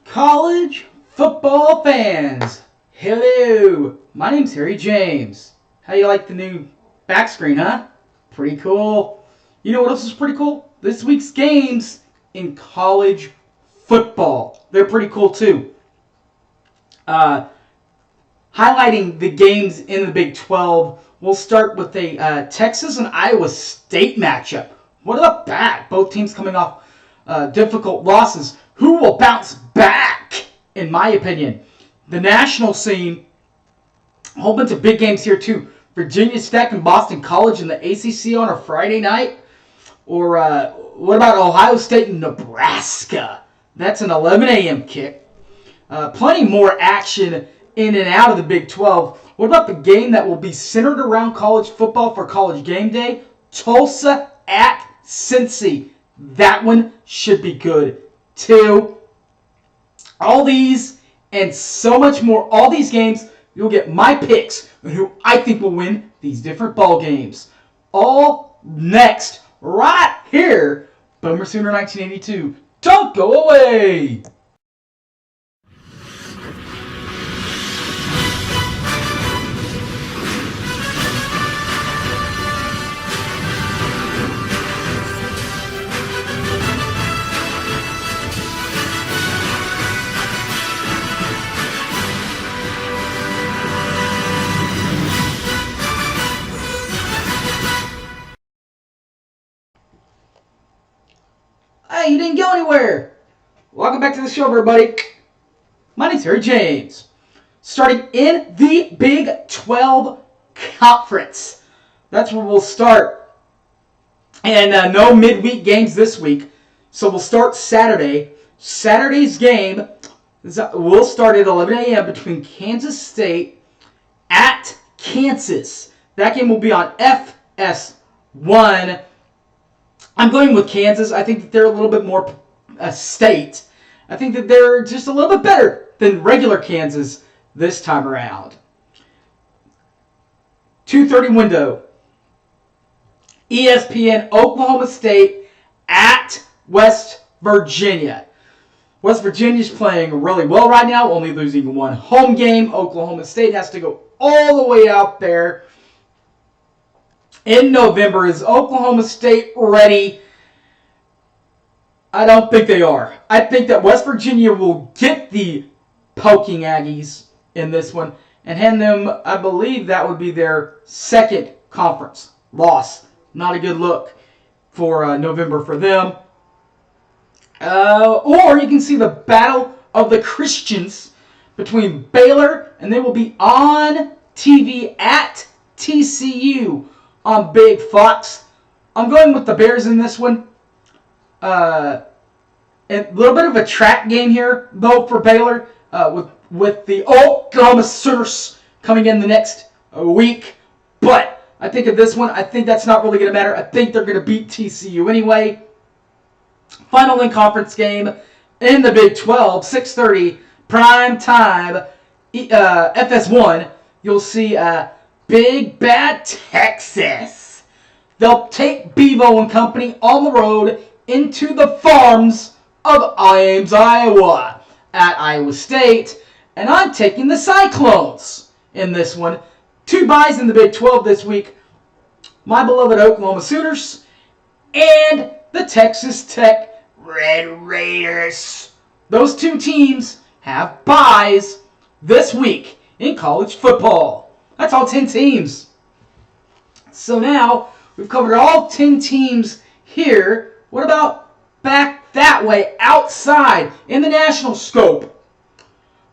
College football fans, hello. My name's Harry James. How you like the new back screen, huh? Pretty cool. You know what else is pretty cool? This week's games in college football. They're pretty cool too. Highlighting the games in the Big 12, we'll start with a Texas and Iowa State matchup. What about that? Both teams coming off difficult losses. Who will bounce back, in my opinion? The national scene, a whole bunch of big games here too. Virginia Tech and Boston College in the ACC on a Friday night. Or what about Ohio State and Nebraska? That's an 11 a.m. kick. Plenty more action in and out of the Big 12. What about the game that will be centered around college football for College Game Day? Tulsa at Cincy. That one should be good too. All these and so much more, all these games, you'll get my picks on who I think will win these different ball games. All next, right here, Boomer Sooner 1982. Don't go away! Hey, you didn't go anywhere. Welcome back to the show, everybody. My name's Harry James. Starting in the Big 12 Conference. That's where we'll start. And no midweek games this week. So we'll start Saturday. Saturday's game will start at 11 a.m. between Kansas State at Kansas. That game will be on FS1. I'm going with Kansas. I think that they're a little bit more state. I think that they're just a little bit better than regular Kansas this time around. 2:30 window. ESPN Oklahoma State at West Virginia. West Virginia's playing really well right now, only losing one home game. Oklahoma State has to go all the way out there in November. Is Oklahoma State ready? I don't think they are. I think that West Virginia will get the poking Aggies in this one and hand them, I believe that would be their second conference loss. Not a good look for November for them. Or you can see the Battle of the Christians between Baylor, and they will be on TV at TCU on Big Fox. I'm going with the Bears in this one. A little bit of a track game here, though, for Baylor, with the Oklahoma Sooners coming in the next week. But I think of this one, I think that's not really going to matter. I think they're going to beat TCU anyway. Final in-conference game in the Big 12, 6:30, prime time, FS1. You'll see Big Bad Texas. They'll take Bevo and company on the road into the farms of Ames, Iowa, at Iowa State. And I'm taking the Cyclones in this one. 2 byes in the Big 12 this week. My beloved Oklahoma Sooners and the Texas Tech Red Raiders. Those 2 teams have byes this week in college football. That's all 10 teams. So now we've covered all 10 teams here. What about back that way, outside, in the national scope?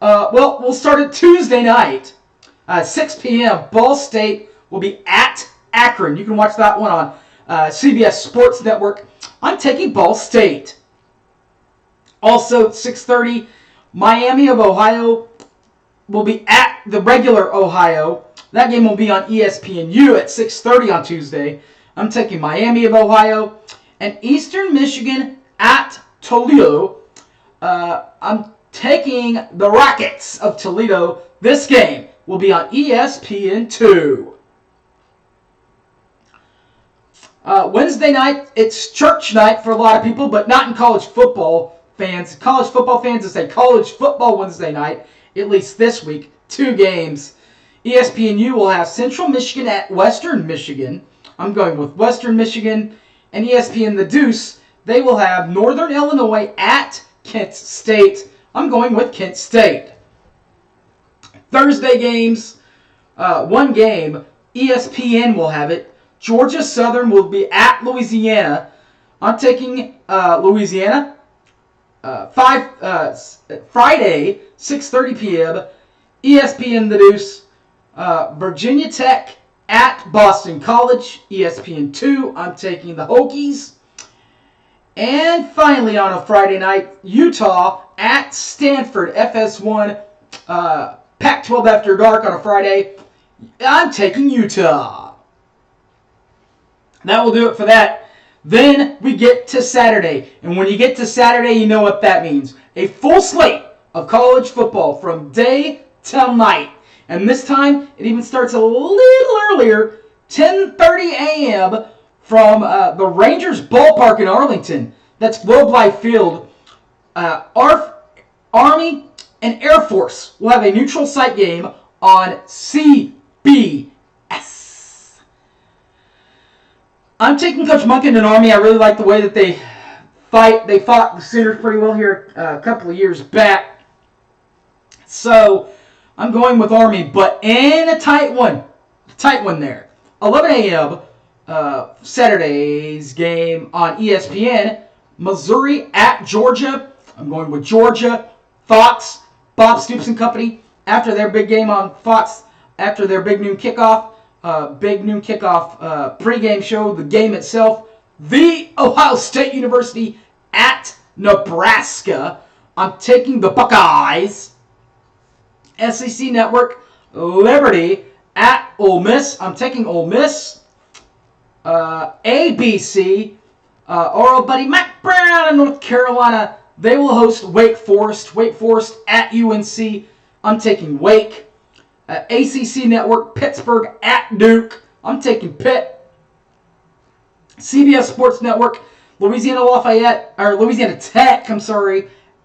Well, we'll start at Tuesday night, 6 p.m. Ball State will be at Akron. You can watch that one on CBS Sports Network. I'm taking Ball State. Also, 6:30, Miami of Ohio will be at the regular Ohio. That game will be on ESPNU at 6:30 on Tuesday. I'm taking Miami of Ohio. And Eastern Michigan at Toledo. I'm taking the Rockets of Toledo. This game will be on ESPN2. Wednesday night, it's church night for a lot of people, but not in college football. fans, college football fans, it's a college football Wednesday night, at least this week. 2 games. ESPNU will have Central Michigan at Western Michigan. I'm going with Western Michigan. And ESPN The Deuce, they will have Northern Illinois at Kent State. I'm going with Kent State. Thursday games, 1 game. ESPN will have it. Georgia Southern will be at Louisiana. I'm taking Louisiana. Friday, 6:30 p.m. ESPN The Deuce. Virginia Tech at Boston College. ESPN2. I'm taking the Hokies. And finally on a Friday night, Utah at Stanford. FS1. Pac-12 After Dark on a Friday. I'm taking Utah. That will do it for that. Then we get to Saturday. And when you get to Saturday, you know what that means. A full slate of college football from day till night. And this time, it even starts a little earlier, 10:30 a.m. from the Rangers ballpark in Arlington. That's Globe Life Field. Army and Air Force will have a neutral site game on CBS. I'm taking Coach Monken and Army. I really like the way that they fight. They fought the Sooners pretty well here a couple of years back. So I'm going with Army, but in a tight one there. 11 a.m. Saturday's game on ESPN. Missouri at Georgia. I'm going with Georgia. Fox, Bob Stoops and company. After their big game on Fox, after their big noon kickoff pregame show, the game itself, the Ohio State University at Nebraska. I'm taking the Buckeyes. SEC Network, Liberty at Ole Miss. I'm taking Ole Miss. ABC, our old buddy Mac Brown in North Carolina, they will host Wake Forest. Wake Forest at UNC. I'm taking Wake. ACC Network, Pittsburgh at Duke. I'm taking Pitt. CBS Sports Network, Louisiana Tech,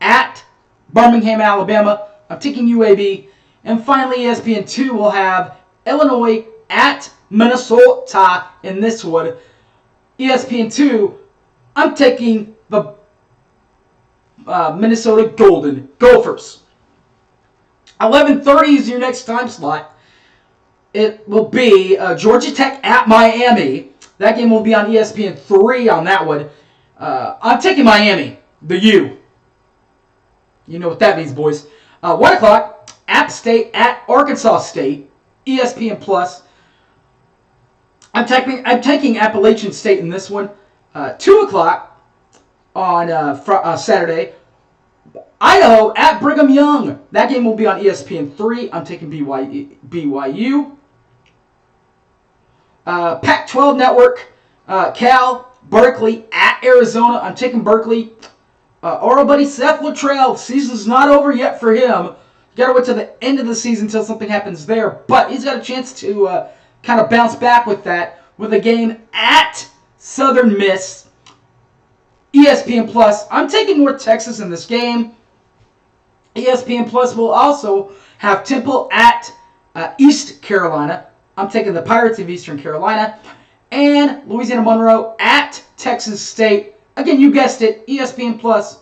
at Birmingham, Alabama. I'm taking UAB. And finally, ESPN2 will have Illinois at Minnesota in this one. ESPN2, I'm taking the Minnesota Golden Gophers. 11:30 is your next time slot. It will be Georgia Tech at Miami. That game will be on ESPN3 on that one. I'm taking Miami, the U. You know what that means, boys. 1 o'clock, App State at Arkansas State, ESPN Plus. I'm taking Appalachian State in this one. 2 o'clock on Saturday, Idaho at Brigham Young. That game will be on ESPN3. I'm taking BYU. Pac-12 Network, Cal, Berkeley at Arizona. I'm taking Berkeley. Our buddy Seth Luttrell, season's not over yet for him. Got to wait to the end of the season until something happens there. But he's got a chance to kind of bounce back with that with a game at Southern Miss. ESPN Plus. I'm taking North Texas in this game. ESPN Plus will also have Temple at East Carolina. I'm taking the Pirates of Eastern Carolina. And Louisiana Monroe at Texas State. Again, you guessed it, ESPN Plus.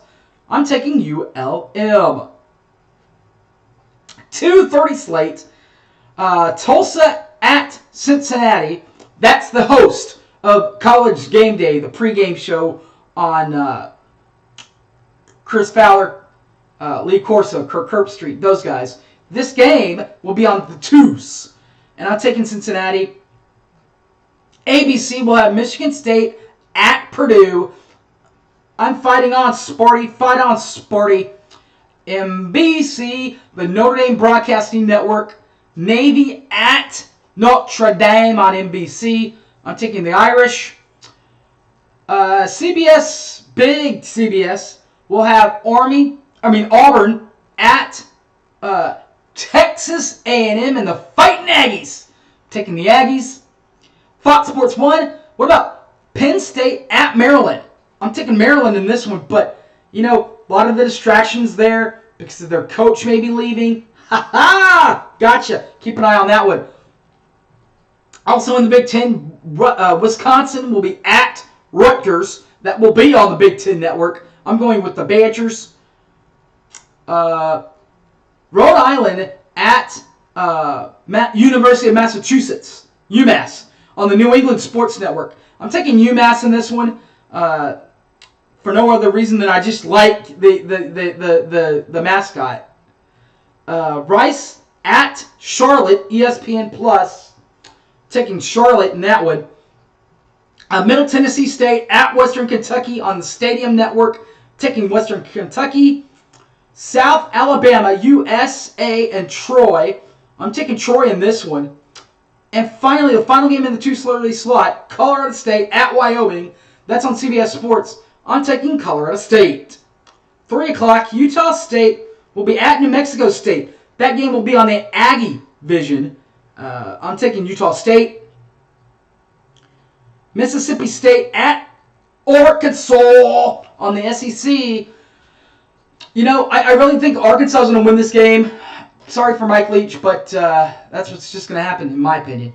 I'm taking ULM. 2:30 slate. Tulsa at Cincinnati. That's the host of College Game Day, the pregame show on Chris Fowler, Lee Corso, Kirk Herbstreit, those guys. This game will be on the Twos. And I'm taking Cincinnati. ABC will have Michigan State at Purdue. I'm fighting on Sparty. Fight on Sparty. NBC, the Notre Dame Broadcasting Network. Navy at Notre Dame on NBC. I'm taking the Irish. CBS, big CBS, will have Auburn at Texas A&M and the Fighting Aggies. Taking the Aggies. Fox Sports 1, what about Penn State at Maryland? I'm taking Maryland in this one, but, A lot of the distractions there because of their coach maybe leaving. Ha ha! Gotcha. Keep an eye on that one. Also in the Big Ten, Wisconsin will be at Rutgers. That will be on the Big Ten Network. I'm going with the Badgers. Rhode Island at University of Massachusetts, UMass, on the New England Sports Network. I'm taking UMass in this one for no other reason than I just like the mascot. Rice at Charlotte, ESPN Plus. Taking Charlotte in that one. Middle Tennessee State at Western Kentucky on the Stadium Network. Taking Western Kentucky. South Alabama, USA, and Troy. I'm taking Troy in this one. And finally, the final game in the 2:30 slot, Colorado State at Wyoming. That's on CBS Sports. I'm taking Colorado State. 3 o'clock, Utah State will be at New Mexico State. That game will be on the Aggie Vision. I'm taking Utah State. Mississippi State at Arkansas on the SEC. I really think Arkansas is going to win this game. Sorry for Mike Leach, but that's what's just going to happen, in my opinion.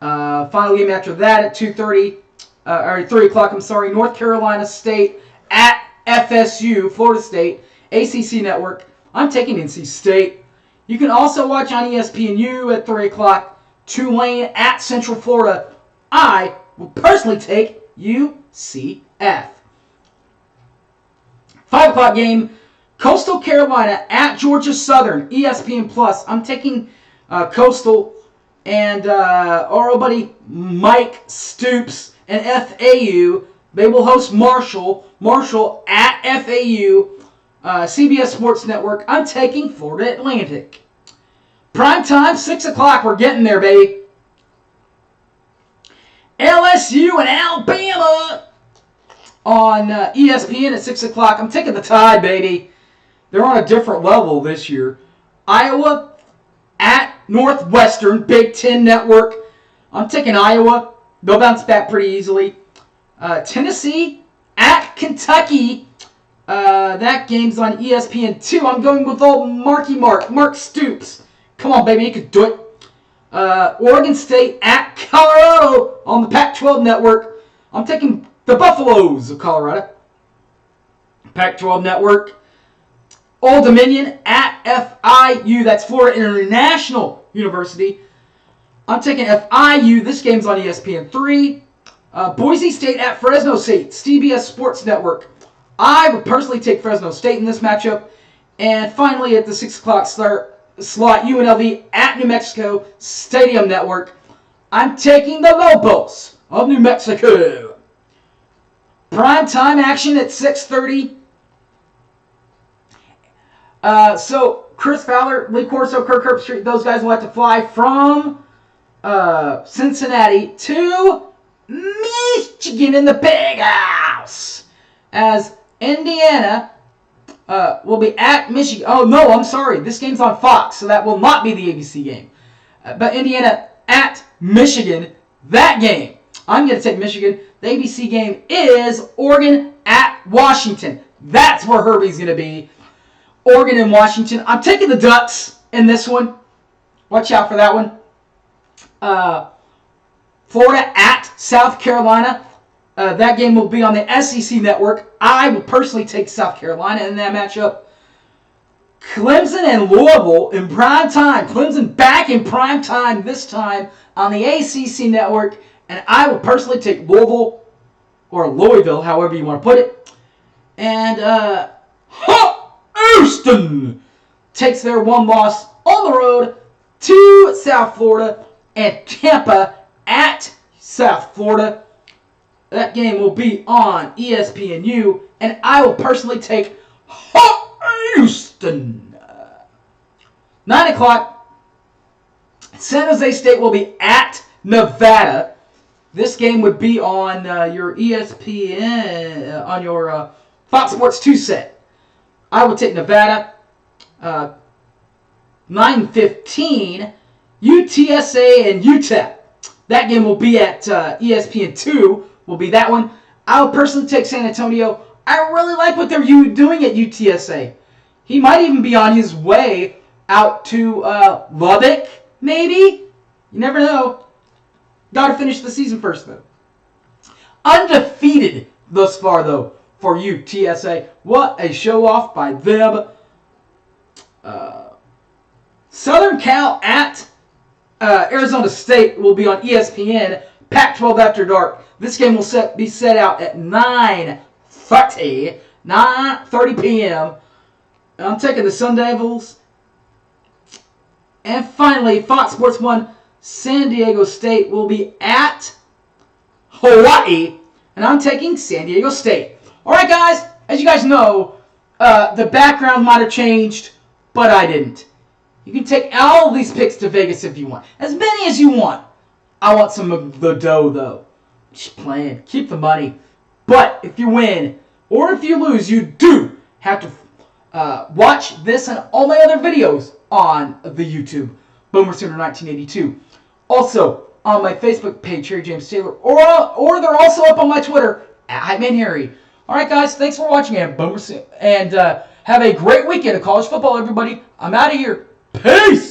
Final game after that at 3 o'clock, North Carolina State at FSU, Florida State, ACC Network. I'm taking NC State. You can also watch on ESPNU at 3 o'clock, Tulane at Central Florida. I will personally take UCF. 5 o'clock game, Coastal Carolina at Georgia Southern, ESPN Plus. I'm taking Coastal and our old buddy Mike Stoops and FAU. They will host Marshall at FAU, CBS Sports Network. I'm taking Florida Atlantic. Prime time, 6 o'clock. We're getting there, baby. LSU and Alabama on ESPN at 6 o'clock. I'm taking the Tide, baby. They're on a different level this year. Iowa at Northwestern, Big Ten Network. I'm taking Iowa. They'll bounce back pretty easily. Tennessee at Kentucky. That game's on ESPN2. I'm going with old Mark Stoops. Come on, baby, you can do it. Oregon State at Colorado on the Pac-12 Network. I'm taking the Buffaloes of Colorado. Pac-12 Network. Old Dominion at FIU. That's Florida International University. I'm taking FIU. This game's on ESPN3. Boise State at Fresno State. CBS Sports Network. I would personally take Fresno State in this matchup. And finally, at the 6 o'clock slot, UNLV at New Mexico Stadium Network. I'm taking the Lobos of New Mexico. Prime time action at 6:30. So Chris Fowler, Lee Corso, Kirk Herbstreit, those guys will have to fly from Cincinnati to Michigan in the Big House, as Indiana will be at Michigan. Oh, no, I'm sorry. This game's on Fox, so that will not be the ABC game. But Indiana at Michigan, that game, I'm going to take Michigan. The ABC game is Oregon at Washington. That's where Herbie's going to be. Oregon and Washington. I'm taking the Ducks in this one. Watch out for that one. Florida at South Carolina. That game will be on the SEC Network. I will personally take South Carolina in that matchup. Clemson and Louisville in prime time. Clemson back in prime time this time on the ACC Network. And I will personally take Louisville, or Louisville, however you want to put it. And Houston takes their one loss on the road to South Florida, and Tampa at South Florida. That game will be on ESPNU, and I will personally take Houston. 9 o'clock, San Jose State will be at Nevada. This game would be on your ESPN, on your Fox Sports 2 set. I would take Nevada. 9:15, UTSA and UTEP. That game will be at ESPN2. Will be that one. I will personally take San Antonio. I really like what they're doing at UTSA. He might even be on his way out to Lubbock, maybe? You never know. Gotta finish the season first, though. Undefeated thus far, though, for UTSA. What a show-off by them. Southern Cal at Arizona State will be on ESPN, Pac-12 After Dark. This game will be set out at 9:30 p.m. I'm taking the Sun Devils. And finally, Fox Sports 1, San Diego State will be at Hawaii. And I'm taking San Diego State. All right, guys. As you guys know, the background might have changed, but I didn't. You can take all of these picks to Vegas if you want. As many as you want. I want some of the dough, though. Just playing. Keep the money. But if you win, or if you lose, you do have to watch this and all my other videos on the YouTube. Boomer Sooner 1982. Also, on my Facebook page, Harry James Taylor. Or they're also up on my Twitter, @HypeManHarry. Alright, guys. Thanks for watching. And Boomer Sooner. And have a great weekend of college football, everybody. I'm out of here. Peace!